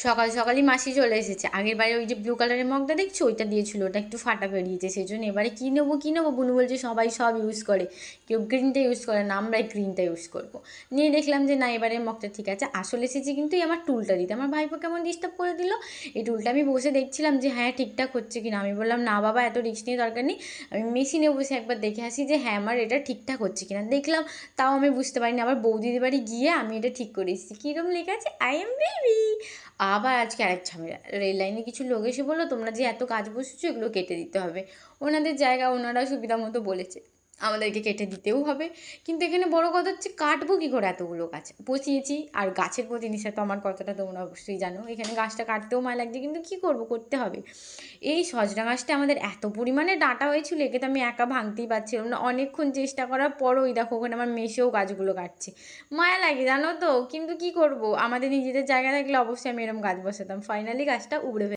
সকাল সকালই মাসি চলে এসেছে। আগের বারে ওই যে ব্লু কালারের মগটা দেখছো, ওইটা দিয়েছিল, ওটা একটু ফাটা বেরিয়েছে, সেই জন্য এবারে কী নেবো বুনু বলছে সবাই সব ইউজ করে, কেউ গ্রিনটা ইউজ করে না, আমরাই গ্রিনটা ইউজ করবো। নিয়ে দেখলাম যে না, এবারের মগটা ঠিক আছে। আসলে এসেছে কিন্তু এই আমার টুলটা দিতে, আমার ভাইপো কেমন ডিস্টার্ব করে দিল। এই টুলটা আমি বসে দেখছিলাম যে হ্যাঁ ঠিকঠাক হচ্ছে কিনা। আমি বললাম না বাবা, এত রিস্ক নিয়ে দরকার নেই, আমি মেশিনে বসে একবার দেখে আসি যে হ্যাঁ আমার এটা ঠিকঠাক হচ্ছে কিনা। দেখলাম, তাও আমি বুঝতে পারিনি, আবার বৌদিদের বাড়ি গিয়ে আমি এটা ঠিক করে এসেছি। কীরকম লেখা আছে, আই এম বেবি। আবার আজকে আরেক ঝামেলা, রেল লাইনে কিছু লোক এসে বললো তোমরা যে এত কাজ বসেছো এগুলো কেটে দিতে হবে। ওনাদের জায়গা ওনারা সুবিধা মতো বলেছে, আমাদেরকে কেটে দিতেও হবে। কিন্তু এখানে বড় কথা হচ্ছে কাটবো কী করে এতগুলো গাছ বসিয়েছি। আর গাছের প্রতি নিশা তো আমার কথাটা তোমরা অবশ্যই জানো, এখানে গাছটা কাটতেও মায় লাগছে, কিন্তু কী করবো, করতে হবে। এই সজনা গাছটা আমাদের এত পরিমাণে ডাঁটা হয়েছিল, একে তো আমি একা ভাঙতেই পারছিলাম না। অনেকক্ষণ চেষ্টা করার পরও ওই দেখো ওখানে আমার মেসেও গাছগুলো কাটছে। মায়া লাগে জানো তো, কিন্তু কি করব, আমাদের নিজেদের জায়গা থাকলে অবশ্যই আমি এরকম গাছ বসাতাম। ফাইনালি গাছটা উবড়ে